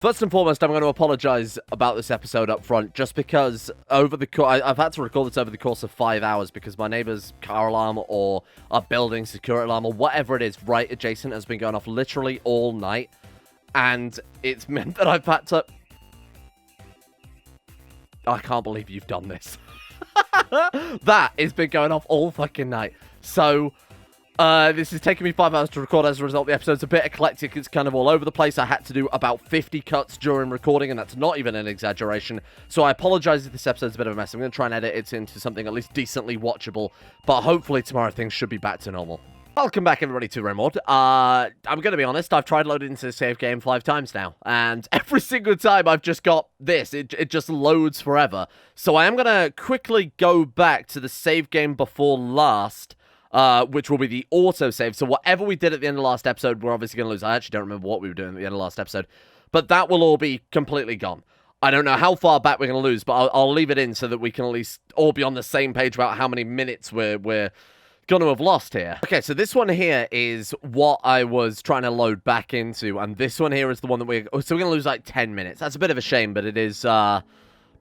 First and foremost, I'm going to apologize about this episode up front, just because I've had to record this over the course of 5 hours because my neighbor's car alarm or our building security alarm or whatever it is right adjacent has been going off literally all night, and it's meant that I've had to... I can't believe you've done this. That has been going off all fucking night. So... this is taking me 5 hours to record. As a result, the episode's a bit eclectic. It's kind of all over the place. I had to do about 50 cuts during recording, and that's not even an exaggeration. So I apologize if this episode's a bit of a mess. I'm going to try and edit it into something at least decently watchable, but hopefully tomorrow things should be back to normal. Welcome back, everybody, to Rimworld. I'm going to be honest, I've tried loading into the save game 5 times now, and every single time I've just got this. It just loads forever. So I am going to quickly go back to the save game before last, which will be the autosave. So whatever we did at the end of last episode, we're obviously going to lose. I actually don't remember what we were doing at the end of last episode, but that will all be completely gone. I don't know how far back we're going to lose, but I'll leave it in so that we can at least all be on the same page about how many minutes we're going to have lost here. Okay, so this one here is what I was trying to load back into, and this one here is the one that we're going to lose like 10 minutes. That's a bit of a shame, but it is,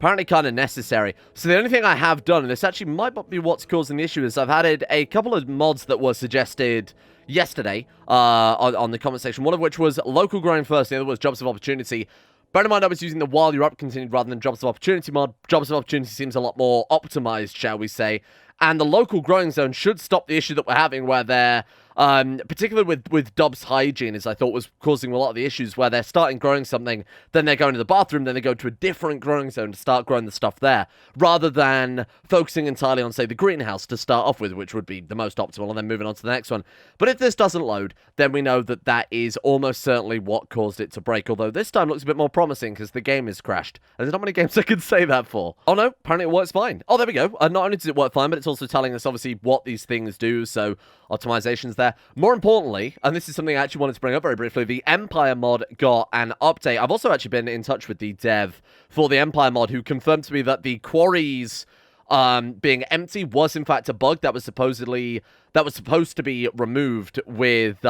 apparently kind of necessary. So the only thing I have done, and this actually might not be what's causing the issue, is I've added a couple of mods that were suggested yesterday on the comment section, one of which was local growing first, the other was jobs of opportunity. Bear in mind, I was using the while you're up continued rather than jobs of opportunity mod. Jobs of opportunity seems a lot more optimized, shall we say. And the local growing zone should stop the issue that we're having where they're, particularly with Dub's hygiene, as I thought was causing a lot of the issues, where they're starting growing something, then they're going to the bathroom, then they go to a different growing zone to start growing the stuff there, rather than focusing entirely on, say, the greenhouse to start off with, which would be the most optimal, and then moving on to the next one. But if this doesn't load, then we know that that is almost certainly what caused it to break, although this time looks a bit more promising because the game is crashed. And there's not many games I can say that for. Oh no, apparently it works fine. Oh, there we go. Not only does it work fine, but it's also telling us, obviously, what these things do, so optimization's there. More importantly, and this is something I actually wanted to bring up very briefly, the Empire mod got an update. I've also actually been in touch with the dev for the Empire mod, who confirmed to me that the quarries being empty was in fact a bug that was supposed to be removed with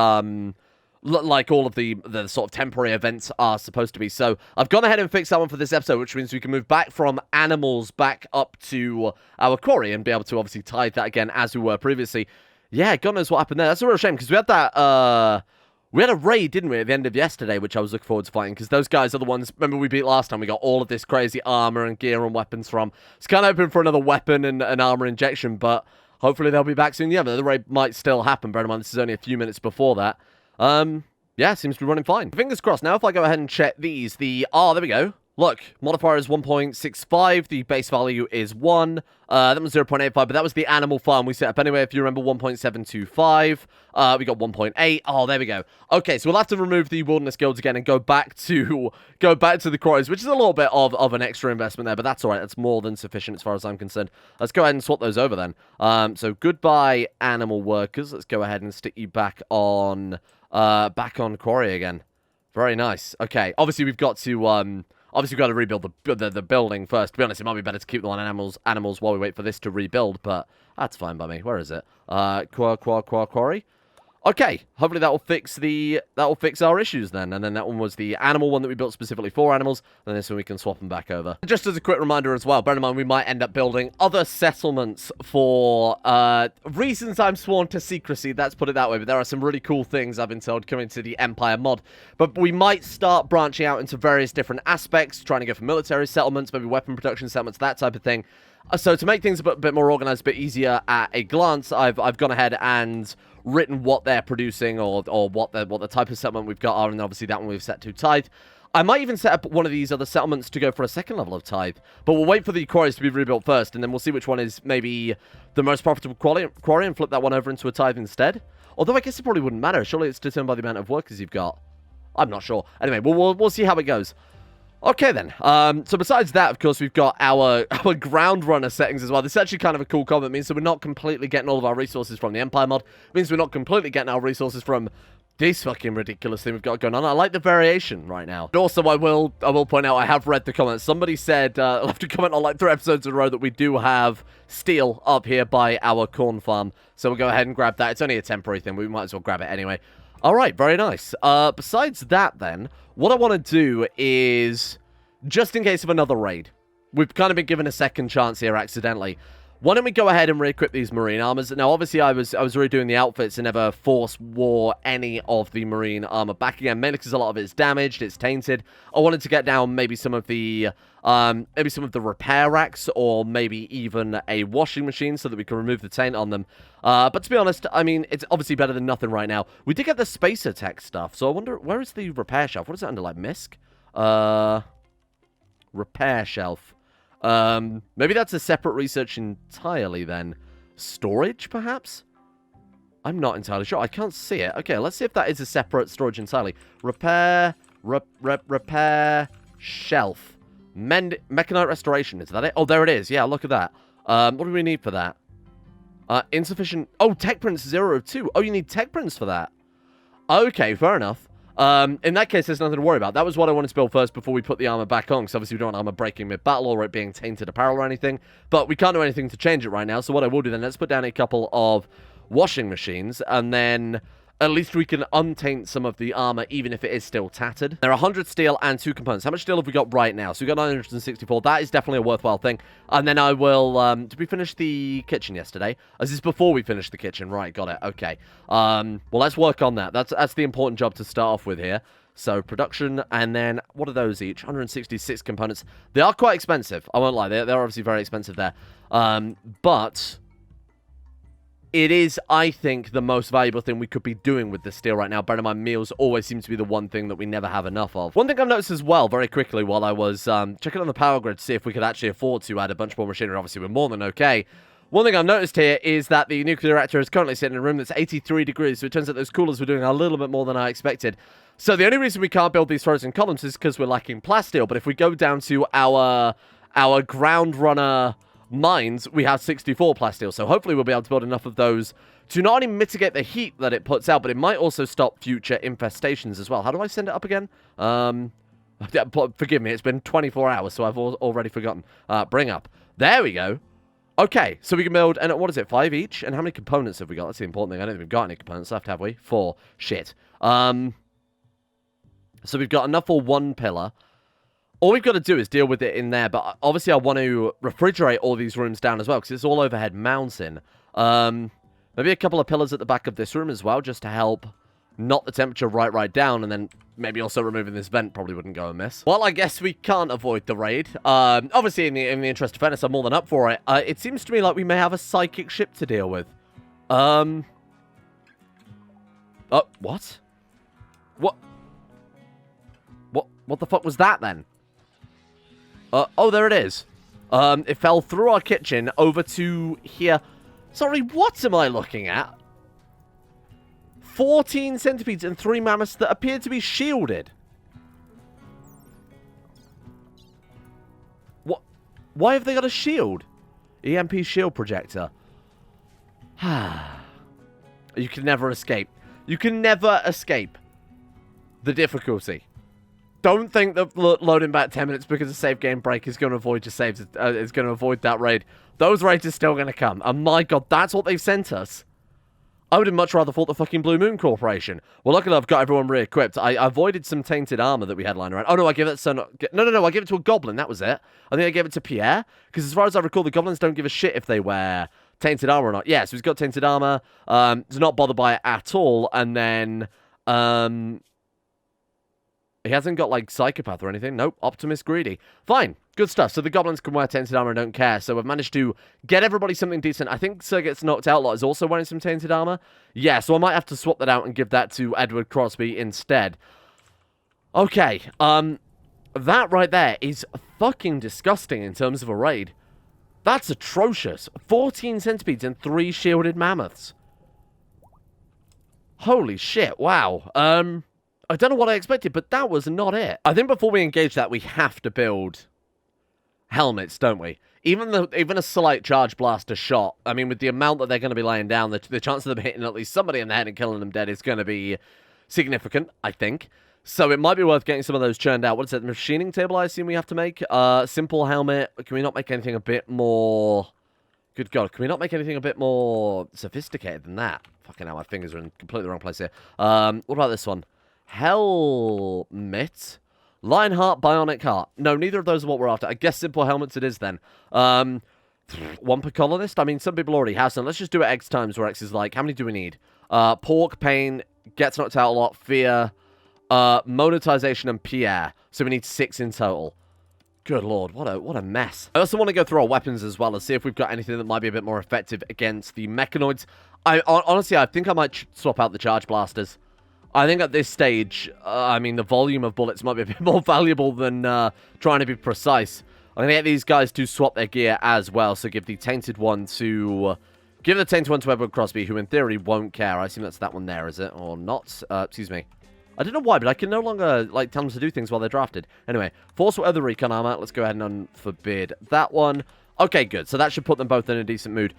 like all of the sort of temporary events are supposed to be. So I've gone ahead and fixed that one for this episode, which means we can move back from animals back up to our quarry and be able to obviously tithe that again as we were previously. Yeah, God knows what happened there. That's a real shame, because we had that, we had a raid, didn't we, at the end of yesterday, which I was looking forward to fighting, because those guys are the ones, remember we beat last time, we got all of this crazy armor and gear and weapons from. It's kind of hoping for another weapon and an armor injection, but hopefully they'll be back soon. Yeah, the raid might still happen, bear in mind this is only a few minutes before that. Yeah, seems to be running fine. Fingers crossed. Now if I go ahead and check these, there we go. Look, modifier is 1.65, the base value is 1, that was 0.85, but that was the animal farm we set up anyway, if you remember, 1.725, we got 1.8, oh, there we go. Okay, so we'll have to remove the wilderness guilds again and go back to the quarries, which is a little bit of an extra investment there, but that's alright, that's more than sufficient as far as I'm concerned. Let's go ahead and swap those over then. So goodbye, animal workers, let's go ahead and stick you back on quarry again. Very nice. Okay, obviously we've got to, obviously, we've got to rebuild the building first. To be honest, it might be better to keep them on animals while we wait for this to rebuild, but that's fine by me. Where is it? Quarry? Okay, hopefully that will fix our issues then. And then that one was the animal one that we built specifically for animals. And this one we can swap them back over. Just as a quick reminder as well, bear in mind we might end up building other settlements for reasons I'm sworn to secrecy. Let's put it that way. But there are some really cool things I've been told coming to the Empire mod. But we might start branching out into various different aspects, trying to go for military settlements, maybe weapon production settlements, that type of thing. So to make things a bit more organized, a bit easier at a glance, I've gone ahead and written what they're producing or what the type of settlement we've got are, and obviously that one we've set to tithe. I might even set up one of these other settlements to go for a second level of tithe, but we'll wait for the quarries to be rebuilt first, and then we'll see which one is maybe the most profitable quarry and flip that one over into a tithe instead. Although I guess it probably wouldn't matter. Surely it's determined by the amount of workers you've got. I'm not sure. Anyway, we'll see how it goes. Okay then, so besides that, of course, we've got our ground runner settings as well. This is actually kind of a cool comment. It means that we're not completely getting all of our resources from the Empire mod. It means we're not completely getting our resources from this fucking ridiculous thing we've got going on. I like the variation right now. But also, I will point out, I have read the comments. Somebody said, left a comment on like 3 episodes in a row that we do have steel up here by our corn farm. So we'll go ahead and grab that. It's only a temporary thing, but we might as well grab it anyway. All right, very nice. Besides that, then, what I want to do is, just in case of another raid, we've kind of been given a second chance here accidentally. Why don't we go ahead and re-equip these marine armors? Now, obviously, I was redoing the outfits and never wore any of the marine armor back again, mainly because a lot of it is damaged, it's tainted. I wanted to get down maybe some of the repair racks, or maybe even a washing machine so that we can remove the taint on them. But to be honest, I mean, it's obviously better than nothing right now. We did get the spacer tech stuff, so I wonder, where is the repair shelf? What is it under, like, MISC? Repair shelf. Maybe that's a separate research entirely, then. Storage, perhaps? I'm not entirely sure. I can't see it. Okay, let's see if that is a separate storage entirely. Repair shelf. Mechanite restoration, is that it? Oh, there it is. Yeah, look at that. What do we need for that? Insufficient... Oh, tech prints 002. Oh, you need tech prints for that. Okay, fair enough. In that case, there's nothing to worry about. That was what I wanted to build first before we put the armor back on, because obviously we don't want armor breaking mid-battle or it being tainted apparel or anything. But we can't do anything to change it right now, so what I will do then, let's put down a couple of washing machines, and then at least we can untaint some of the armor, even if it is still tattered. There are 100 steel and 2 components. How much steel have we got right now? So we've got 964. That is definitely a worthwhile thing. And then I will... did we finish the kitchen yesterday? This is before we finished the kitchen. Right, got it. Okay. Well, let's work on that. That's the important job to start off with here. So, production, and then, what are those each? 166 components. They are quite expensive. I won't lie. They're obviously very expensive there. But... it is, I think, the most valuable thing we could be doing with the steel right now. Bear in mind, meals always seem to be the one thing that we never have enough of. One thing I've noticed as well, very quickly, while I was checking on the power grid to see if we could actually afford to add a bunch more machinery, obviously we're more than okay. One thing I've noticed here is that the nuclear reactor is currently sitting in a room that's 83 degrees, so it turns out those coolers were doing a little bit more than I expected. So the only reason we can't build these frozen columns is because we're lacking plasteel, but if we go down to our ground runner mines, we have 64 plasteel, so hopefully we'll be able to build enough of those to not only mitigate the heat that it puts out, but it might also stop future infestations as well. How do I send it up again? Forgive me, it's been 24 hours, so I've already forgotten. Bring up. There we go. Okay, so we can build, and what is it, 5 each? And how many components have we got? That's the important thing. I don't think we've got any components left, have we? 4. Shit. So we've got enough for 1 pillar. All we've got to do is deal with it in there, but obviously I want to refrigerate all these rooms down as well, because it's all overhead mountain. Maybe a couple of pillars at the back of this room as well, just to help knock the temperature right down, and then maybe also removing this vent probably wouldn't go amiss. Well, I guess we can't avoid the raid. Obviously, in the interest of fairness, I'm more than up for it. It seems to me like we may have a psychic ship to deal with. Oh, what? What the fuck was that, then? Oh, there it is. It fell through our kitchen over to here. Sorry, what am I looking at? 14 centipedes and 3 mammoths that appear to be shielded. What? Why have they got a shield? EMP shield projector. You can never escape. You can never escape the difficulty. Don't think that loading back 10 minutes because of save game break is going to avoid your saves. It's going to avoid that raid. Those raids are still going to come. And my god, that's what they've sent us. I would have much rather fought the fucking Blue Moon Corporation. Well, luckily I've got everyone re-equipped. I avoided some tainted armor that we had lying around. Oh, no, I gave it to... No, I gave it to a goblin. That was it. I think I gave it to Pierre. Because as far as I recall, the goblins don't give a shit if they wear tainted armor or not. Yeah, so he's got tainted armor. He's not bothered by it at all. And then... he hasn't got, like, Psychopath or anything. Nope, Optimist Greedy. Fine, good stuff. So the goblins can wear tainted armor and don't care. So we've managed to get everybody something decent. I think Sir Gets Knocked Out Lot is also wearing some tainted armor. Yeah, so I might have to swap that out and give that to Edward Crosby instead. Okay, that right there is fucking disgusting in terms of a raid. That's atrocious. 14 centipedes and 3 shielded mammoths. Holy shit, wow. I don't know what I expected, but that was not it. I think before we engage that, we have to build helmets, don't we? Even a slight charge blaster shot, I mean, with the amount that they're going to be laying down, the chance of them hitting at least somebody in the head and killing them dead is going to be significant, I think. So it might be worth getting some of those churned out. What is it, the machining table I assume we have to make? Simple helmet. Can we not make anything a bit more Good God, can we not make anything a bit more sophisticated than that? Fucking hell, my fingers are in completely the wrong place here. What about this one? Helmet. Lionheart, Bionic Heart. No, neither of those are what we're after. I guess simple helmets it is then. One per colonist? I mean, some people already have some. Let's just do it X times, where X is like, how many do we need? Pork, Pain, Gets Knocked Out a Lot, Fear, Monetization, and Pierre. So we need 6 in total. Good lord, what a mess. I also want to go through our weapons as well and see if we've got anything that might be a bit more effective against the mechanoids. Honestly, I think I might swap out the charge blasters. I think at this stage, I mean, the volume of bullets might be a bit more valuable than trying to be precise. I'm going to get these guys to swap their gear as well, so give the Tainted one to... give the Tainted one to Edward Crosby, who in theory won't care. I assume that's that one there, is it? Or not? Excuse me. I don't know why, but I can no longer, like, tell them to do things while they're drafted. Anyway, force whatever recon armor. Let's go ahead and unforbid that one. Okay, good. So that should put them both in a decent mood.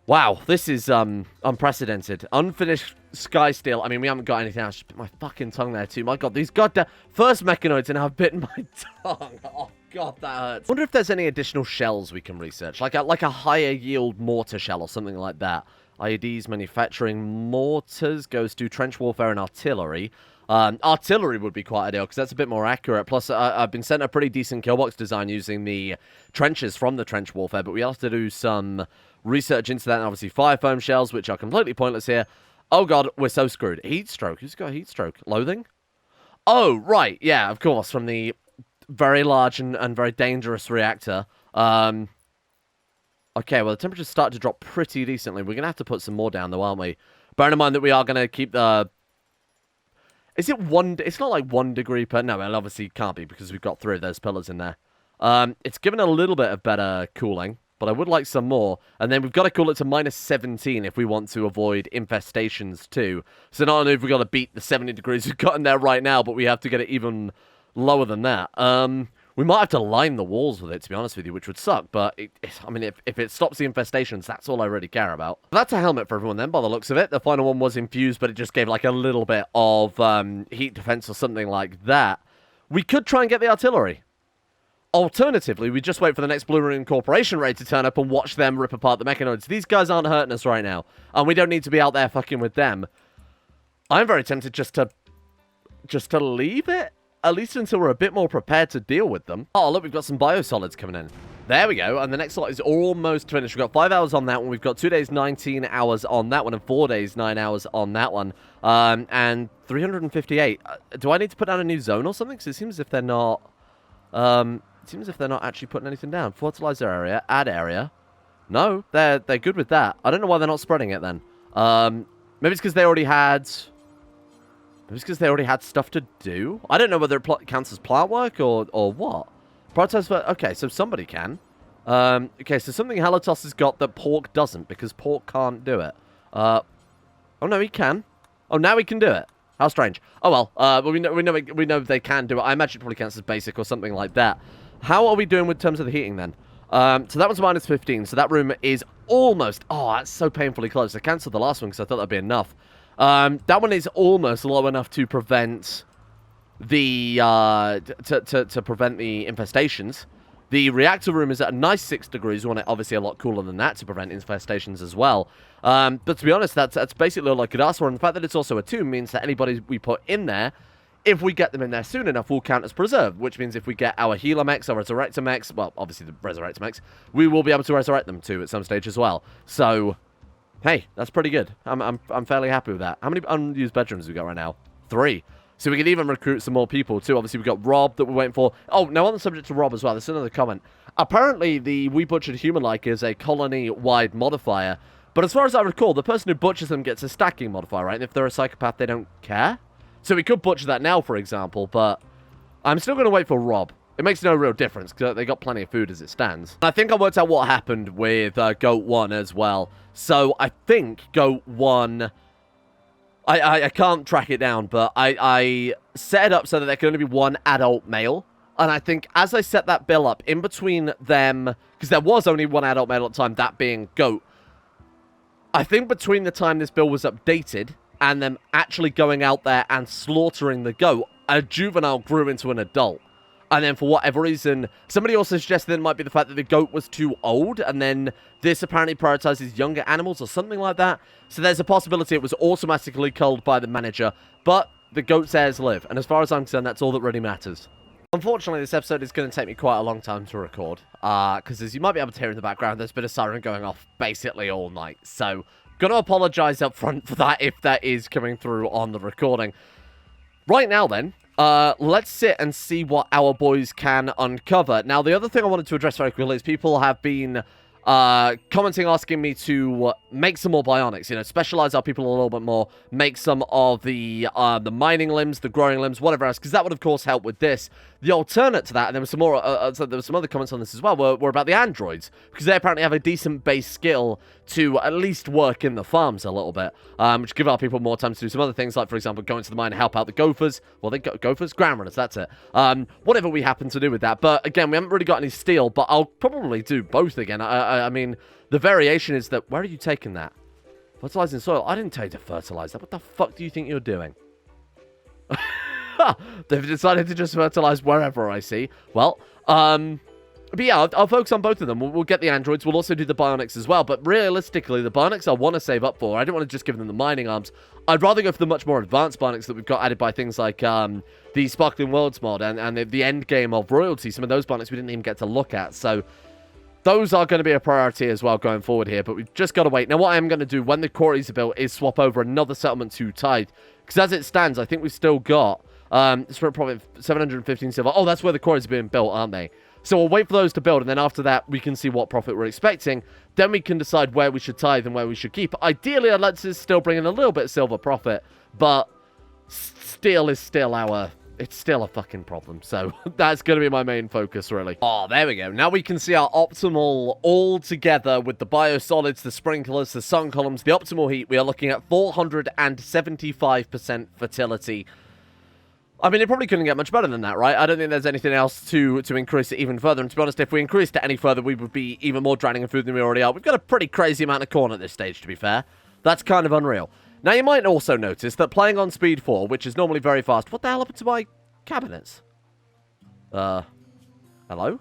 Wow, this is unprecedented. Unfinished Sky Steel. I mean, we haven't got anything else. Just bit my fucking tongue there, too. My God, these goddamn first mechanoids and I've bitten my tongue. Oh, God, that hurts. I wonder if there's any additional shells we can research. Like a higher yield mortar shell or something like that. IEDs, manufacturing mortars, goes to trench warfare and artillery. Artillery would be quite ideal, because that's a bit more accurate. Plus, I've been sent a pretty decent killbox design using the trenches from the trench warfare, but we have to do some research into that, and obviously fire foam shells, which are completely pointless here. Oh god, we're so screwed. Heat stroke. Who's got heat stroke? Loathing? Oh, right. Yeah, of course, from the very large and very dangerous reactor. Okay, well, the temperatures start to drop pretty decently. We're going to have to put some more down, though, aren't we? Bearing in mind that we are going to keep the... Is it one... It's not like 1 degree per... No, it obviously can't be, because we've got 3 of those pillars in there. It's given a little bit of better cooling, but I would like some more. And then we've got to cool it to -17 if we want to avoid infestations, too. So not only have we got to beat the 70 degrees we've got in there right now, but we have to get it even lower than that. We might have to line the walls with it, to be honest with you, which would suck. But, I mean, if it stops the infestations, that's all I really care about. But that's a helmet for everyone then, by the looks of it. The final one was infused, but it just gave, like, a little bit of heat defense or something like that. We could try and get the artillery. Alternatively, we just wait for the next Blue Room Corporation raid to turn up and watch them rip apart the mechanoids. These guys aren't hurting us right now, and we don't need to be out there fucking with them. I'm very tempted just to leave it. At least until we're a bit more prepared to deal with them. Oh, look, we've got some biosolids coming in. There we go. And the next slot is almost finished. We've got 5 hours on that one. We've got 2 days, 19 hours on that one. And 4 days, 9 hours on that one. And 358. Do I need to put down a new zone or something? Because it seems as if they're not... actually putting anything down. Fertilizer area. Add area. No, they're good with that. I don't know why they're not spreading it then. Maybe it's because they already had... Maybe it's because they already had stuff to do? I don't know whether it counts as plant work or what. Protest for... Okay, so somebody can. Okay, so something Helitos has got that Pork doesn't, because Pork can't do it. Oh, no, he can. Oh, now he can do it. How strange. Oh, well, well we know they can do it. I imagine it probably counts as basic or something like that. How are we doing with terms of the heating, then? So that was -15, so that room is almost... Oh, that's so painfully close. I cancelled the last one because I thought that'd be enough. That one is almost low enough to prevent the to prevent the infestations. The reactor room is at a nice 6 degrees. We want it obviously a lot cooler than that to prevent infestations as well. But to be honest, that's basically all I could ask for. And the fact that it's also a 2 means that anybody we put in there, if we get them in there soon enough, will count as preserved. Which means if we get our healer mechs, our resurrector mechs, well, obviously the resurrector mechs, we will be able to resurrect them too at some stage as well. So... Hey, that's pretty good. I'm fairly happy with that. How many unused bedrooms have we got right now? 3. So we can even recruit some more people too. Obviously, we've got Rob that we're waiting for. Oh, now on the subject of Rob as well, there's another comment. Apparently, the We Butchered Human-like is a colony-wide modifier. But as far as I recall, the person who butchers them gets a stacking modifier, right? And if they're a psychopath, they don't care. So we could butcher that now, for example, but I'm still going to wait for Rob. It makes no real difference, because they got plenty of food as it stands. I think I worked out what happened with Goat 1 as well. So I think Goat 1... I can't track it down, but I set it up so that there can only be 1 adult male. And I think as I set that bill up, in between them... Because there was only 1 adult male at the time, that being Goat. I think between the time this bill was updated and them actually going out there and slaughtering the goat, a juvenile grew into an adult. And then for whatever reason, somebody also suggested it might be the fact that the goat was too old, and then this apparently prioritizes younger animals or something like that. So there's a possibility it was automatically culled by the manager, but the goat's heirs live. And as far as I'm concerned, that's all that really matters. Unfortunately, this episode is going to take me quite a long time to record, because as you might be able to hear in the background, there's been a siren going off basically all night. So, going to apologize up front for that if that is coming through on the recording. Right now then, let's sit and see what our boys can uncover. Now, the other thing I wanted to address very quickly is people have been commenting, asking me to make some more bionics, you know, specialize our people a little bit more, make some of the mining limbs, the growing limbs, whatever else, because that would, of course, help with this. The alternate to that, and there was some more, so there were some other comments on this as well, were about the androids, because they apparently have a decent base skill to at least work in the farms a little bit, which give our people more time to do some other things, like, for example, go into the mine and help out the gophers. Well, they gophers? Ground runners, that's it. Whatever we happen to do with that. But, again, we haven't really got any steel, but I'll probably do both again. I mean, the variation is that... Where are you taking that? Fertilizing soil? I didn't tell you to fertilize that. What the fuck do you think you're doing? They've decided to just fertilize wherever I see. Well, but yeah, I'll focus on both of them. We'll get the androids. We'll also do the bionics as well. But realistically, the bionics I want to save up for. I don't want to just give them the mining arms. I'd rather go for the much more advanced bionics that we've got added by things like the Sparkling Worlds mod and the end game of Royalty. Some of those bionics we didn't even get to look at. So those are going to be a priority as well going forward here. But we've just got to wait. Now, what I am going to do when the quarries are built is swap over another settlement to Tithe. Because as it stands, I think we've still got... it's for probably 715 silver. Oh, that's where the quarries are being built, aren't they? So we'll wait for those to build, and then after that, we can see what profit we're expecting. Then we can decide where we should tithe and where we should keep. Ideally, I'd like to still bring in a little bit of silver profit, but steel is still it's still a fucking problem. So that's going to be my main focus, really. Oh, there we go. Now we can see our optimal all together with the biosolids, the sprinklers, the sun columns, the optimal heat. We are looking at 475% fertility. I mean, it probably couldn't get much better than that, right? I don't think there's anything else to increase it even further. And to be honest, if we increased it any further, we would be even more drowning in food than we already are. We've got a pretty crazy amount of corn at this stage, to be fair. That's kind of unreal. Now, you might also notice that playing on speed 4, which is normally very fast... What the hell happened to my cabinets? Hello?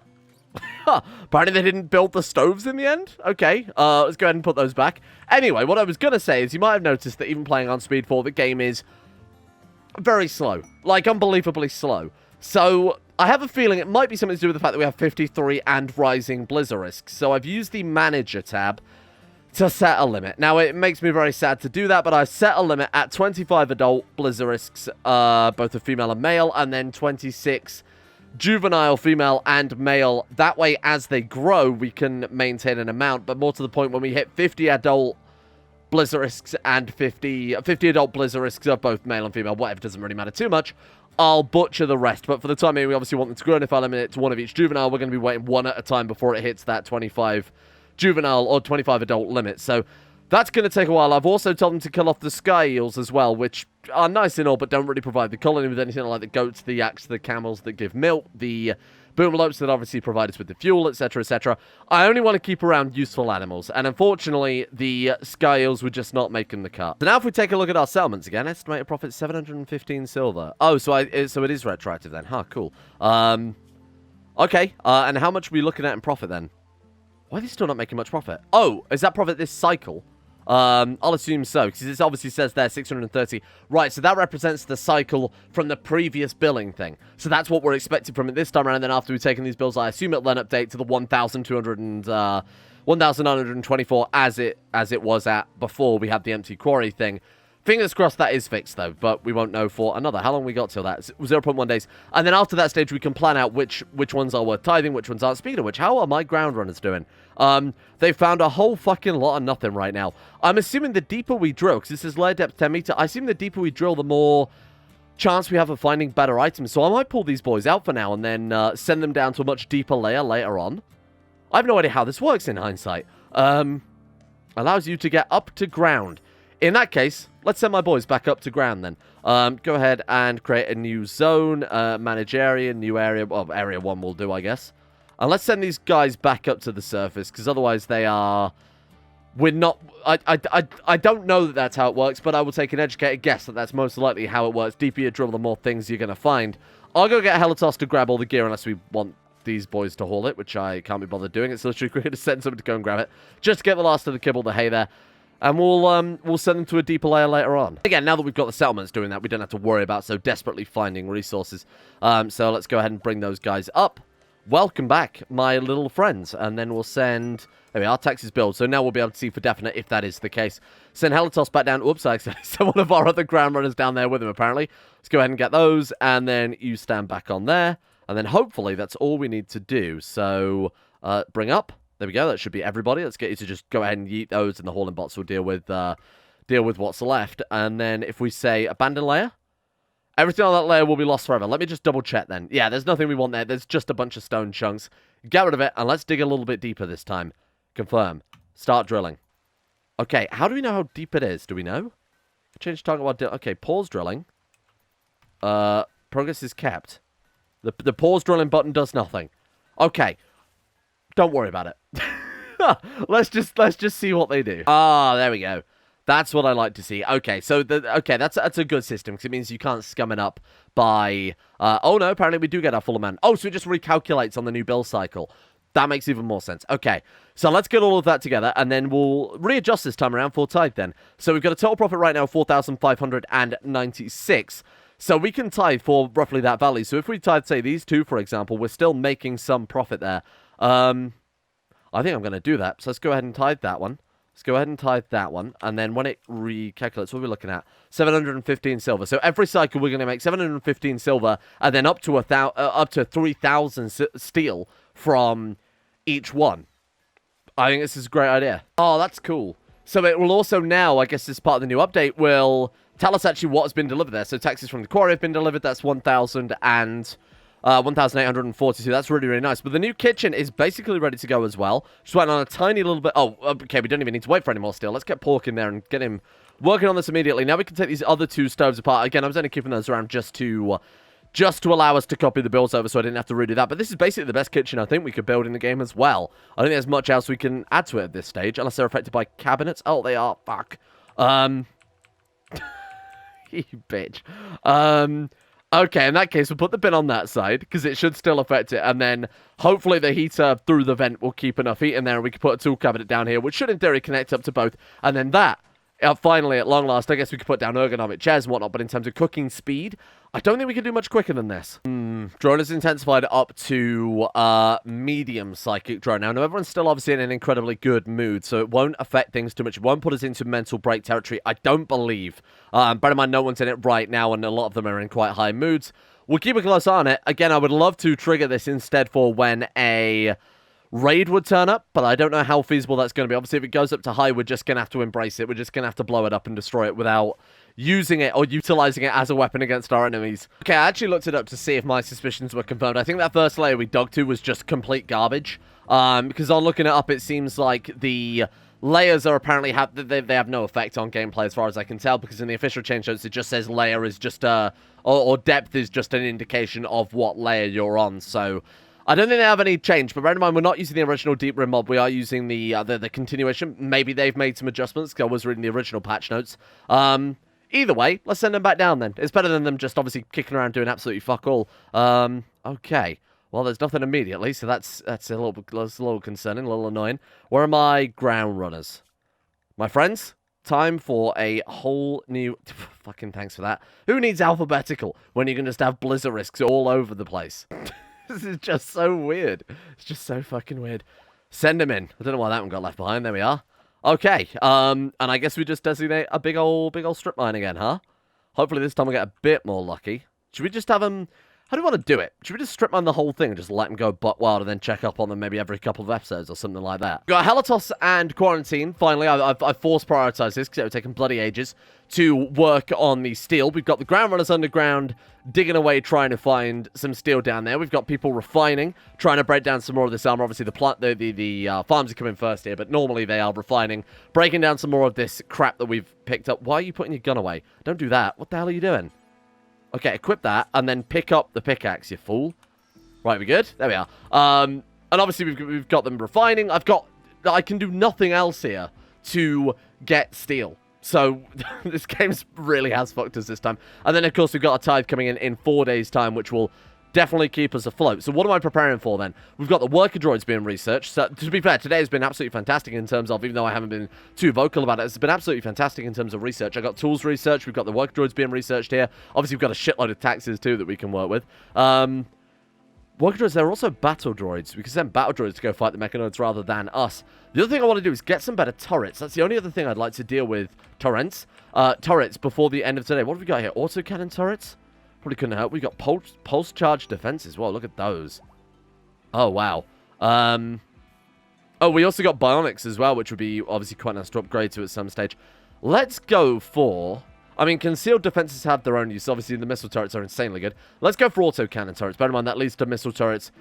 Apparently they didn't build the stoves in the end? Okay, let's go ahead and put those back. Anyway, what I was going to say is you might have noticed that even playing on speed 4, the game is... very slow. Like, unbelievably slow. So, I have a feeling it might be something to do with the fact that we have 53 and rising blizzard. So, I've used the manager tab to set a limit. Now, it makes me very sad to do that, but I set a limit at 25 adult blizzard, both a female and male, and then 26 juvenile female and male. That way, as they grow, we can maintain an amount, but more to the point, when we hit 50 adult Blizzardisks and 50 adult Blizzardisks of both male and female, whatever, doesn't really matter too much, I'll butcher the rest. But for the time being, we obviously want them to grow, and if I limit it to one of each juvenile, we're going to be waiting one at a time before it hits that 25 juvenile or 25 adult limit. So that's going to take a while. I've also told them to kill off the sky eels as well, which are nice and all, but don't really provide the colony with anything like the goats, the yaks, the camels that give milk, the boomalopes that obviously provide us with the fuel, etc., etc. I only want to keep around useful animals, and unfortunately, the sky eels were just not making the cut. So now if we take a look at our settlements again, estimated profit 715 silver. Oh, so it is retroactive then. Huh, cool. Okay, and how much are we looking at in profit then? Why are they still not making much profit? Oh, is that profit this cycle? I'll assume so, because it obviously says there 630. Right, so that represents the cycle from the previous billing thing. So that's what we're expecting from it this time around, and then after we've taken these bills, I assume it'll then update to the 1,924 as it was at before we had the empty quarry thing. Fingers crossed that is fixed, though, but we won't know for another. How long we got till that? 0.1 days. And then after that stage, we can plan out which ones are worth tithing, which ones aren't. Speaking of which, how are my ground runners doing? They found a whole fucking lot of nothing right now. I'm assuming the deeper we drill, because this is layer depth 10 meter, I assume the deeper we drill, the more chance we have of finding better items. So I might pull these boys out for now and then send them down to a much deeper layer later on. I have no idea how this works in hindsight. Allows you to get up to ground. In that case, let's send my boys back up to ground then. Go ahead and create a new zone, manage area, new area. Well, area 1 will do, I guess. And let's send these guys back up to the surface, because otherwise they are... We're not... I don't know that that's how it works, but I will take an educated guess that that's most likely how it works. Deeper you drill, the more things you're going to find. I'll go get Helitos to grab all the gear unless we want these boys to haul it, which I can't be bothered doing. It's literally quicker to send someone to go and grab it. Just to get the last of the kibble, the hay there. And we'll send them to a deeper layer later on. Again, now that we've got the settlements doing that, we don't have to worry about so desperately finding resources. So let's go ahead and bring those guys up. Welcome back, my little friends. And then we'll send... There we are, Texas build. So now we'll be able to see for definite if that is the case. Send Helitos back down. Oops, I accidentally sent one of our other ground runners down there with him, apparently. Let's go ahead and get those. And then you stand back on there. And then hopefully that's all we need to do. So bring up. There we go. That should be everybody. Let's get you to just go ahead and yeet those, and the hauling bots will deal with what's left. And then if we say abandon layer, everything on that layer will be lost forever. Let me just double check then. Yeah, there's nothing we want there. There's just a bunch of stone chunks. Get rid of it, and let's dig a little bit deeper this time. Confirm. Start drilling. Okay, how do we know how deep it is? Do we know? Change target while okay, pause drilling. Progress is kept. The pause drilling button does nothing. Okay. Don't worry about it. let's just see what they do. Ah, there we go. That's what I like to see. Okay, so that's a good system because it means you can't scum it up by. Oh no, apparently we do get our full amount. Oh, so it just recalculates on the new build cycle. That makes even more sense. Okay, so let's get all of that together and then we'll readjust this time around for tithe then. So we've got a total profit right now of 4,596. So we can tithe for roughly that value. So if we tithe, say, these two, for example, we're still making some profit there. I think I'm going to do that. So let's go ahead and tithe that one. Let's go ahead and tithe that one. And then when it recalculates, what are we looking at? 715 silver. So every cycle we're going to make 715 silver and then up to 3,000 steel from each one. I think this is a great idea. Oh, that's cool. So it will also now, I guess as part of the new update, will tell us actually what has been delivered there. So taxes from the quarry have been delivered. That's 1,842. That's really, really nice. But the new kitchen is basically ready to go as well. Just waiting on a tiny little bit. Oh, okay. We don't even need to wait for any more steel. Let's get Pork in there and get him working on this immediately. Now we can take these other two stoves apart. Again, I was only keeping those around just to allow us to copy the builds over so I didn't have to redo that. But this is basically the best kitchen I think we could build in the game as well. I don't think there's much else we can add to it at this stage, unless they're affected by cabinets. Oh, they are. Fuck. You bitch. Okay, in that case, we'll put the bin on that side, because it should still affect it, and then hopefully the heater through the vent will keep enough heat in there, and we can put a tool cabinet down here, which should in theory connect up to both, and then that, finally, at long last, I guess we could put down ergonomic chairs and whatnot, but in terms of cooking speed, I don't think we can do much quicker than this. Drone is intensified up to medium psychic drone. Now, everyone's still obviously in an incredibly good mood, so it won't affect things too much. It won't put us into mental break territory, I don't believe. Bear in mind, no one's in it right now, and a lot of them are in quite high moods. We'll keep a close eye on it. Again, I would love to trigger this instead for when a raid would turn up, but I don't know how feasible that's going to be. Obviously, if it goes up to high, we're just going to have to embrace it. We're just going to have to blow it up and destroy it without using it or utilizing it as a weapon against our enemies. Okay, I actually looked it up to see if my suspicions were confirmed. I think that first layer we dug to was just complete garbage. Because on looking it up, it seems like the layers are apparently they have no effect on gameplay as far as I can tell, because in the official change notes, it just says layer is just or depth is just an indication of what layer you're on. So I don't think they have any change, but bear in mind, we're not using the original Deep Rim mod. We are using the continuation. Maybe they've made some adjustments, because I was reading the original patch notes. Either way, let's send them back down then. It's better than them just obviously kicking around doing absolutely fuck all. Okay. Well, there's nothing immediately, so that's a little concerning, a little annoying. Where are my ground runners? My friends, time for a whole new... Fucking thanks for that. Who needs alphabetical when you can just have blizzard risks all over the place? This is just so weird. It's just so fucking weird. Send them in. I don't know why that one got left behind. There we are. Okay. And I guess we just designate a big old strip mine again, huh? Hopefully this time we'll get a bit more lucky. Should we just have them... How do we want to do it? Should we just strip mine the whole thing and just let them go butt wild and then check up on them maybe every couple of episodes or something like that? We've got Helitos and Quarantine. Finally, I've forced prioritized this because it would taken bloody ages to work on the steel. We've got the ground runners underground digging away trying to find some steel down there. We've got people refining, trying to break down some more of this armor. Obviously, the farms are coming first here, but normally they are refining, breaking down some more of this crap that we've picked up. Why are you putting your gun away? Don't do that. What the hell are you doing? Okay, equip that, and then pick up the pickaxe, you fool. Right, we good? There we are. And obviously, we've got them refining. I can do nothing else here to get steel. So, this game really has fucked us this time. And then, of course, we've got a tide coming in 4 days' time, which will definitely keep us afloat. So what am I preparing for then? We've got the worker droids being researched. So to be fair, today has been absolutely fantastic in terms of, even though I haven't been too vocal about it, it's been absolutely fantastic in terms of research. I got tools research. We've got the worker droids being researched here. Obviously, we've got a shitload of taxes too that we can work with. Worker droids, there are also battle droids. We can send battle droids to go fight the mechanoids rather than us. The other thing I want to do is get some better turrets. That's the only other thing I'd like to deal with. Turrets before the end of today. What have we got here? Autocannon turrets? Probably couldn't help. We got pulse charge defenses. Well, look at those. Oh, wow. Oh, we also got bionics as well, which would be obviously quite nice to upgrade to at some stage. Let's go for... I mean, concealed defenses have their own use. Obviously, the missile turrets are insanely good. Let's go for autocannon turrets. Bear in mind, that leads to missile turrets.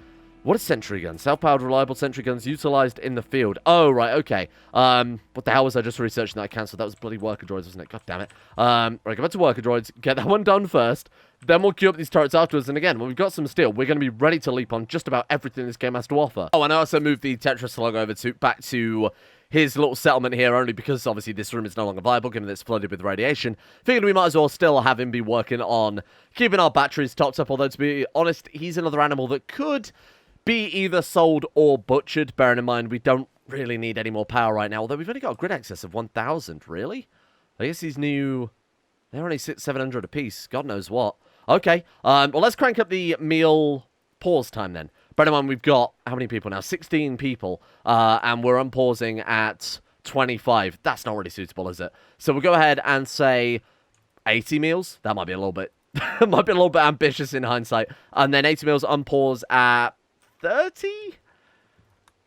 What is sentry guns? Self-powered, reliable sentry guns utilized in the field. Oh, right, okay. What the hell was I just researching that I cancelled? That was bloody worker droids, wasn't it? God damn it. Right, go back to worker droids. Get that one done first. Then we'll queue up these turrets afterwards. And again, when we've got some steel, we're going to be ready to leap on just about everything this game has to offer. Oh, and I also moved the Tetris slug over back to his little settlement here, only because obviously this room is no longer viable, given that it's flooded with radiation. Figured we might as well still have him be working on keeping our batteries topped up. Although, to be honest, he's another animal that could be either sold or butchered. Bearing in mind, we don't really need any more power right now. Although we've only got a grid excess of 1,000, really? I guess these new... They're only 700 apiece. God knows what. Okay, well, let's crank up the meal pause time then. Bear in mind, we've got, how many people now? 16 people, and we're unpausing at 25. That's not really suitable, is it? So we'll go ahead and say 80 meals. That might be a little bit, might be a little bit ambitious in hindsight. And then 80 meals unpause at 30?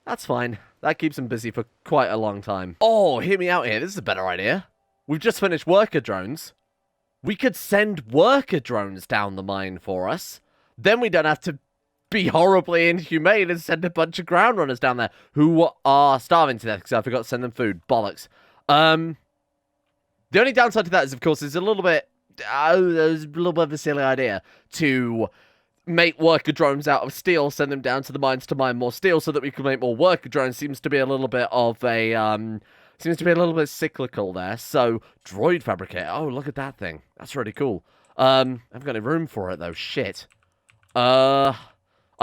That's fine. That keeps them busy for quite a long time. Oh, hear me out here. This is a better idea. We've just finished worker drones. We could send worker drones down the mine for us. Then we don't have to be horribly inhumane and send a bunch of ground runners down there who are starving to death because I forgot to send them food. Bollocks. The only downside to that is, of course, it's a little bit... there's a little bit of a silly idea to make worker drones out of steel, send them down to the mines to mine more steel so that we can make more worker drones. Seems to be a little bit of a... Seems to be a little bit cyclical there. So, Droid Fabricator. Oh, look at that thing. That's really cool. I haven't got any room for it, though. Shit. I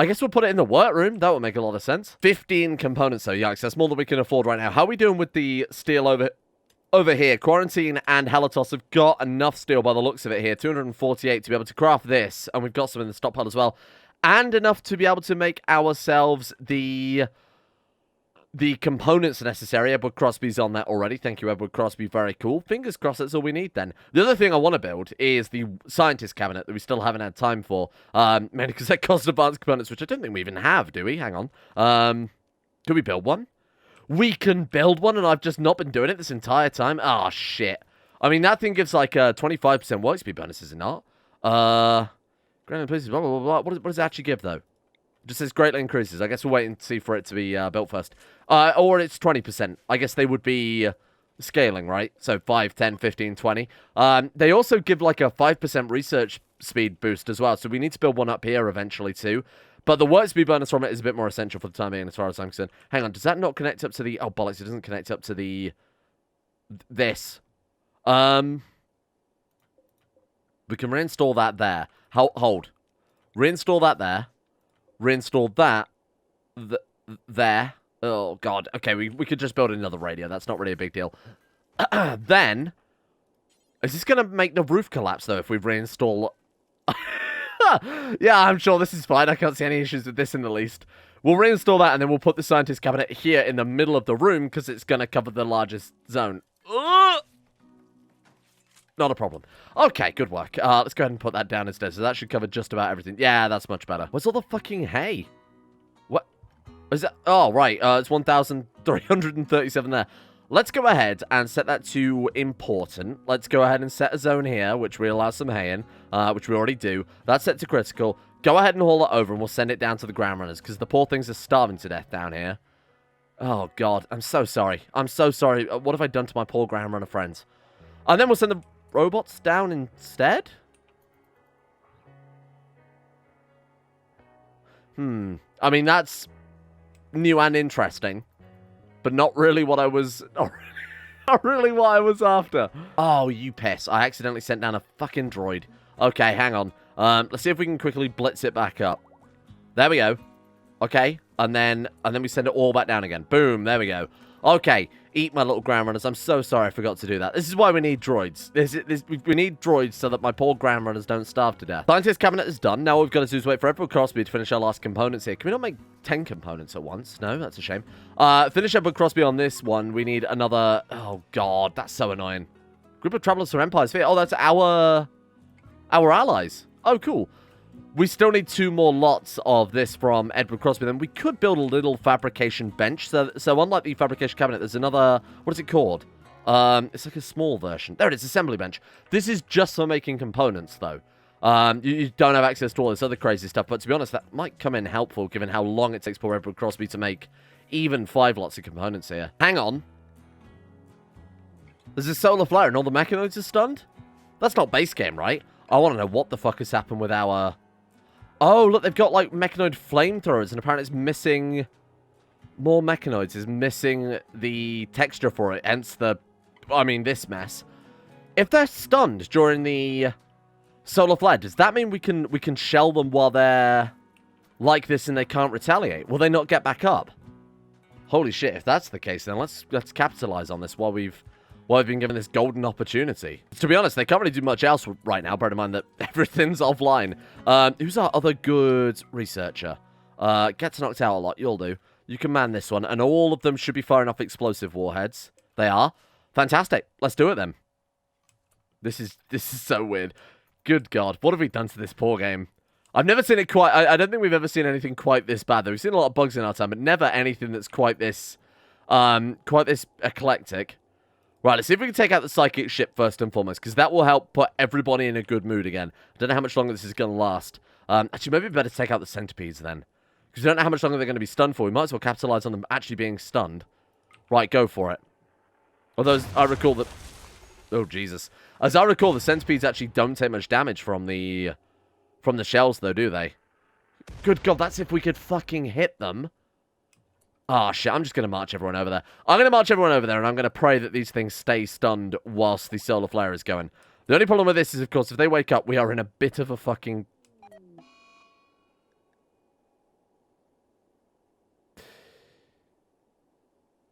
guess we'll put it in the workroom. That would make a lot of sense. 15 components, though. Yikes, that's more than we can afford right now. How are we doing with the steel over here? Quarantine and Helitos have got enough steel by the looks of it here. 248 to be able to craft this. And we've got some in the stockpile as well. And enough to be able to make ourselves the components necessary. Edward Crosby's on that already. Thank you, Edward Crosby. Very cool. Fingers crossed that's all we need then. The other thing I want to build is the scientist cabinet that we still haven't had time for. Mainly because they cost advanced components, which I don't think we even have, do we? Hang on. Do we build one? We can build one, and I've just not been doing it this entire time. Oh, shit. I mean, that thing gives like a 25% work speed bonus, is it not? Granted places, blah, blah, blah, blah. What does it actually give, though? Just says greatly increases. I guess we'll wait and see for it to be built first. Or it's 20%. I guess they would be scaling, right? So 5, 10, 15, 20. They also give like a 5% research speed boost as well. So we need to build one up here eventually too. But the work speed bonus from it is a bit more essential for the time being as far as I'm concerned. Hang on, does that not connect up to the... Oh, bollocks, it doesn't connect up to the... This. We can reinstall that there. Hold. Reinstall that there. Reinstall that there. Oh, God. Okay, we could just build another radio. That's not really a big deal. Then, is this going to make the roof collapse, though, if we reinstall... Yeah, I'm sure this is fine. I can't see any issues with this in the least. We'll reinstall that, and then we'll put the scientist cabinet here in the middle of the room, because it's going to cover the largest zone. Not a problem. Okay, good work. Let's go ahead and put that down instead. So that should cover just about everything. Yeah, that's much better. Where's all the fucking hay? What? Is that? Oh, right. It's 1,337 there. Let's go ahead and set that to important. Let's go ahead and set a zone here, which we allow some hay in, which we already do. That's set to critical. Go ahead and haul it over, and we'll send it down to the ground runners, because the poor things are starving to death down here. Oh, God. I'm so sorry. I'm so sorry. What have I done to my poor ground runner friends? And then we'll send the robots down instead? I mean, that's new and interesting, but not really what I was... not really what I was after. Oh, you piss. I accidentally sent down a fucking droid. Okay, hang on. Let's see if we can quickly blitz it back up. There we go. Okay, and then we send it all back down again. Boom, there we go. Okay, eat my little ground runners. I'm so sorry I forgot to do that. This is why we need droids. We need droids so that my poor ground runners don't starve to death. Scientist cabinet is done. Now all we've got to do is wait for Edward Crosby to finish our last components here. Can we not make 10 components at once? No, that's a shame. Finish Edward Crosby on this one. We need another... Oh, God, that's so annoying. Group of travelers for Empire Sphere. Oh, that's our allies. Oh, cool. We still need 2 more lots of this from Edward Crosby. Then we could build a little fabrication bench. So unlike the fabrication cabinet, there's another... What is it called? It's like a small version. There it is, assembly bench. This is just for making components, though. You don't have access to all this other crazy stuff. But to be honest, that might come in helpful, given how long it takes poor Edward Crosby to make even 5 lots of components here. Hang on. There's a solar flare and all the mechanoids are stunned? That's not base game, right? I want to know what the fuck has happened with our... Oh, look, they've got, like, mechanoid flamethrowers, and apparently it's missing more mechanoids. It's missing the texture for it, hence the... I mean, this mess. If they're stunned during the solar flare, does that mean we can shell them while they're like this and they can't retaliate? Will they not get back up? Holy shit, if that's the case, then let's capitalize on this while we've been given this golden opportunity. To be honest, they can't really do much else right now, bear in mind that everything's offline. Who's our other good researcher? Gets knocked out a lot, you'll do. You can man this one, and all of them should be firing off explosive warheads. They are. Fantastic. Let's do it then. This is so weird. Good God, what have we done to this poor game? I've never seen it quite... I don't think we've ever seen anything quite this bad, though. We've seen a lot of bugs in our time, but never anything that's quite this eclectic. Right, let's see if we can take out the psychic ship first and foremost, because that will help put everybody in a good mood again. I don't know how much longer this is going to last. Actually, maybe better take out the centipedes then, because we don't know how much longer they're going to be stunned for. We might as well capitalize on them actually being stunned. Right, go for it. Although, I recall that... Oh, Jesus. As I recall, the centipedes actually don't take much damage from the shells, though, do they? Good God, that's if we could fucking hit them. Ah, shit, I'm just going to march everyone over there. I'm going to march everyone over there, and I'm going to pray that these things stay stunned whilst the solar flare is going. The only problem with this is, of course, if they wake up, we are in a bit of a fucking...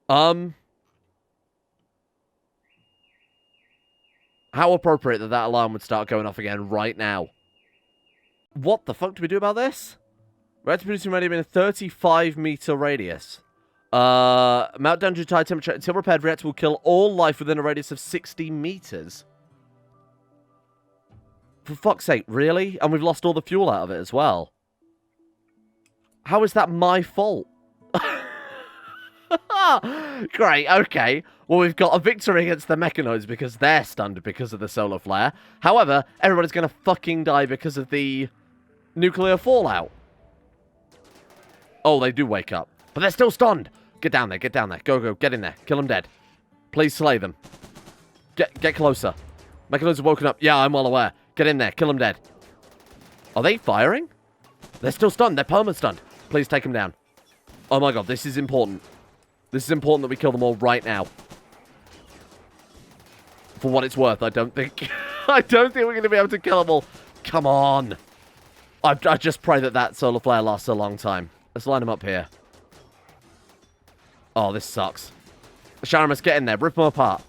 How appropriate that that alarm would start going off again right now. What the fuck do we do about this? Reactor producing radium in a 35-meter radius. Meltdown due to high temperature. Until repaired, reactor will kill all life within a radius of 60 meters. For fuck's sake, really? And we've lost all the fuel out of it as well. How is that my fault? Great, okay. Well, we've got a victory against the mechanoids because they're stunned because of the solar flare. However, everybody's going to fucking die because of the nuclear fallout. Oh, they do wake up. But they're still stunned. Get down there, get down there. Go, go, get in there. Kill them dead. Please slay them. Get closer. Mechanoids have woken up. Yeah, I'm well aware. Get in there, kill them dead. Are they firing? They're still stunned. They're perma-stunned. Please take them down. Oh my God, this is important. This is important that we kill them all right now. For what it's worth, I don't think... I don't think we're going to be able to kill them all. Come on. I just pray that that solar flare lasts a long time. Let's line them up here. Oh, this sucks. Sharamus, get in there. Rip them apart.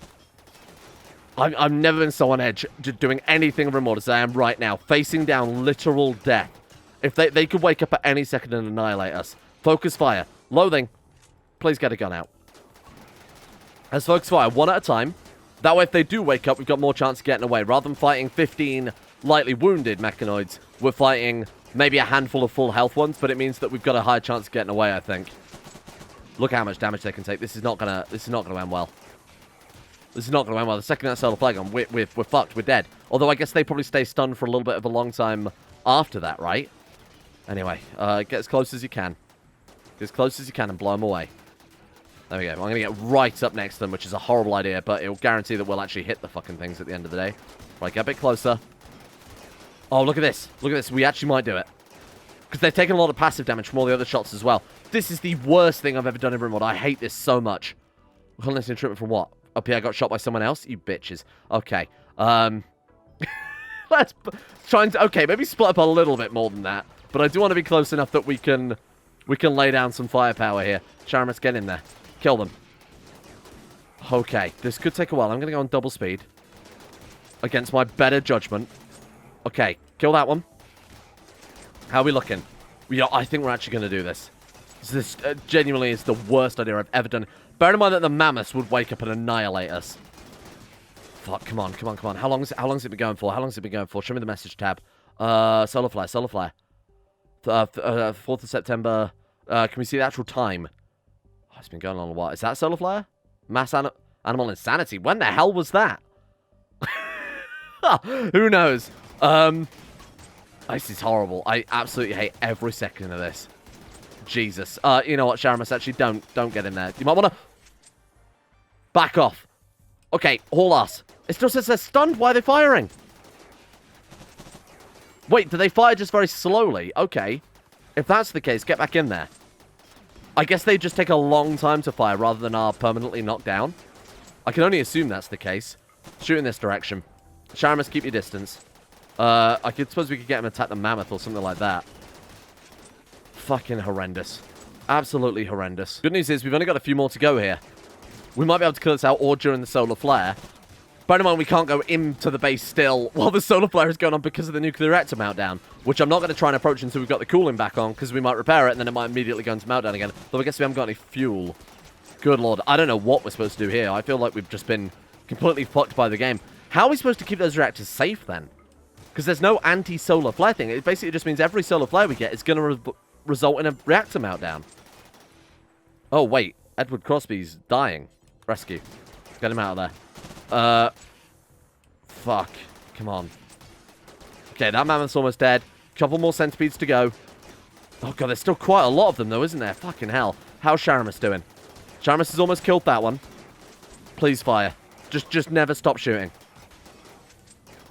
I've never been so on edge doing anything Rimworld as I am right now. Facing down literal death. If they could wake up at any second and annihilate us. Focus fire. Loathing. Please get a gun out. Let's focus fire one at a time. That way, if they do wake up, we've got more chance of getting away. Rather than fighting 15 lightly wounded mechanoids, we're fighting maybe a handful of full health ones, but it means that we've got a higher chance of getting away, I think. Look how much damage they can take. This is not gonna end well. This is not gonna end well. The second that solar flare gone, we're fucked. We're dead. Although I guess they probably stay stunned for a little bit of a long time after that, right? Anyway, get as close as you can. Get as close as you can and blow them away. There we go. I'm going to get right up next to them, which is a horrible idea, but it will guarantee that we'll actually hit the fucking things at the end of the day. Right, get a bit closer. Oh, look at this. Look at this. We actually might do it. Because they've taken a lot of passive damage from all the other shots as well. This is the worst thing I've ever done in Rimworld. I hate this so much. Clandestine treatment from what? Up here, I got shot by someone else. You bitches. Okay. Let's try and... Okay, maybe split up a little bit more than that. But I do want to be close enough that we can lay down some firepower here. Sharamus, get in there. Kill them. Okay, this could take a while. I'm going to go on double speed. Against my better judgment. Okay, kill that one. How are we looking? I think we're actually going to do this. This genuinely is the worst idea I've ever done. Bear in mind that the mammoths would wake up and annihilate us. Fuck, come on, come on, come on. How long has it been going for? How long has it been going for? Show me the message tab. Solar flare, solar flare. 4th of September. Can we see the actual time? Oh, it's been going on a while. Is that solar flare? Mass animal insanity. When the hell was that? Who knows? This is horrible. I absolutely hate every second of this. Jesus. You know what, Sharamus? Actually, don't get in there. You might want to back off. Okay, haul ass. It still says they're stunned. Why are they firing? Wait, do they fire just very slowly? Okay. If that's the case, get back in there. I guess they just take a long time to fire rather than are permanently knocked down. I can only assume that's the case. Shoot in this direction. Sharamus, keep your distance. I suppose we could get him to attack the mammoth or something like that. Fucking horrendous. Absolutely horrendous. Good news is we've only got a few more to go here. We might be able to kill this out or during the solar flare. Bear in mind, we can't go into the base still while the solar flare is going on because of the nuclear reactor meltdown, which I'm not going to try and approach until we've got the cooling back on, because we might repair it and then it might immediately go into meltdown again. Though I guess we haven't got any fuel. Good lord. I don't know what we're supposed to do here. I feel like we've just been completely fucked by the game. How are we supposed to keep those reactors safe then? Because there's no anti-solar flare thing. It basically just means every solar flare we get is going to result in a reactor meltdown. Oh, wait. Edward Crosby's dying. Rescue. Get him out of there. Fuck. Come on. Okay, that mammoth's almost dead. Couple more centipedes to go. Oh, God, there's still quite a lot of them, though, isn't there? Fucking hell. How's Sharamus doing? Sharamus has almost killed that one. Please fire. Just never stop shooting.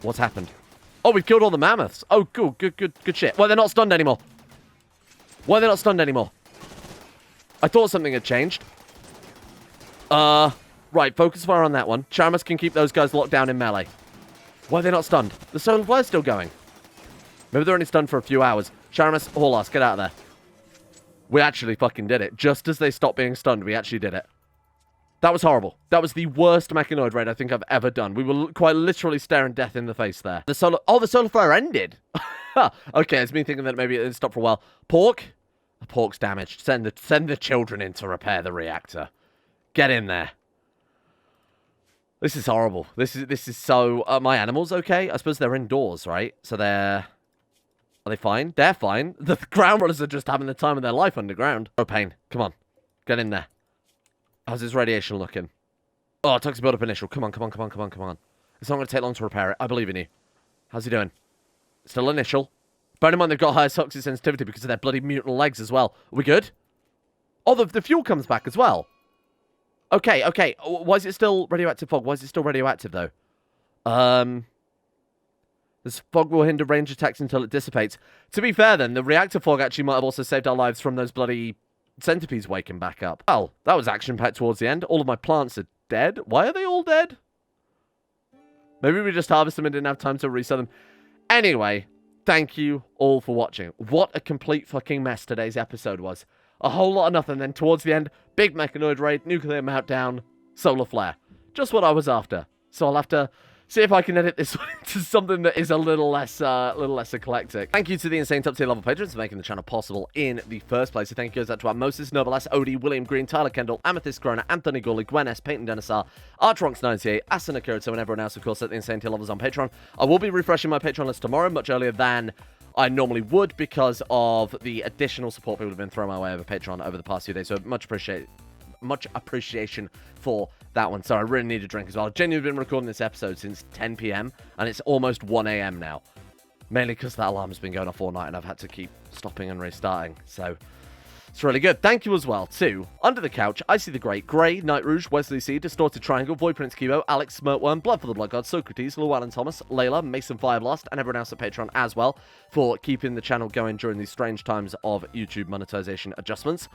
What's happened? Oh, we've killed all the mammoths. Oh, good shit. Why, they're not stunned anymore? Why are they not stunned anymore? I thought something had changed. Right, focus fire on that one. Sharamus can keep those guys locked down in melee. Why are they not stunned? The solar flare's still going. Maybe they're only stunned for a few hours. Sharamus, haul us. Get out of there. We actually fucking did it. Just as they stopped being stunned, we actually did it. That was horrible. That was the worst mechanoid raid I think I've ever done. We were quite literally staring death in the face there. The solar flare ended. Okay, it's me thinking that maybe it stopped for a while. Pork? The pork's damaged. Send the children in to repair the reactor. Get in there. This is horrible. This is so... my animals okay? I suppose they're indoors, right? So they're... Are they fine? They're fine. The ground runners are just having the time of their life underground. Propane. Come on. Get in there. How's his radiation looking? Oh, toxic build-up initial. Come on. It's not going to take long to repair it. I believe in you. How's he doing? Still initial. Bear in mind they've got higher toxic sensitivity because of their bloody mutant legs as well. Are we good? Oh, the fuel comes back as well. Okay. Why is it still radioactive fog? Why is it still radioactive, though? This fog will hinder range attacks until it dissipates. To be fair, then, the reactor fog actually might have also saved our lives from those bloody centipedes waking back up. Well, that was action-packed towards the end. All of my plants are dead. Why are they all dead? Maybe we just harvested them and didn't have time to resell them. Anyway, thank you all for watching. What a complete fucking mess today's episode was. A whole lot of nothing. Then towards the end, big mechanoid raid, nuclear meltdown, solar flare. Just what I was after. So I'll have to see if I can edit this one into something that is a little less eclectic. Thank you to the insane top tier level patrons for making the channel possible in the first place. So thank you goes out to our Moses, Nobles, Odie, William Green, Tyler Kendall, Amethyst Corona, Anthony Gawley, Gwen S, Peyton Denisar, Artronx98, Asana Kirito, and everyone else, of course, at the insane tier levels on Patreon. I will be refreshing my Patreon list tomorrow, much earlier than I normally would because of the additional support people have been throwing my way over Patreon over the past few days. So much appreciation for that one. Sorry, I really need a drink as well. I've genuinely been recording this episode since 10 p.m. and it's almost 1 a.m. now. Mainly because that alarm's been going off all night and I've had to keep stopping and restarting. So it's really good. Thank you as well to Under the Couch, Icy the Great, Grey, Night Rouge, Wesley C, Distorted Triangle, Void Prince Kibo, Alex Smirtworm, Blood for the Blood God, Socrates, Llewellyn Thomas, Layla, Mason Fireblast, and everyone else at Patreon as well for keeping the channel going during these strange times of YouTube monetization adjustments.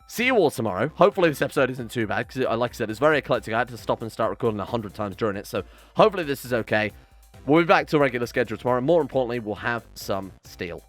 See you all tomorrow. Hopefully this episode isn't too bad, because, like I said, it's very eclectic. I had to stop and start recording 100 times during it, so hopefully this is okay. We'll be back to a regular schedule tomorrow. More importantly, we'll have some steel.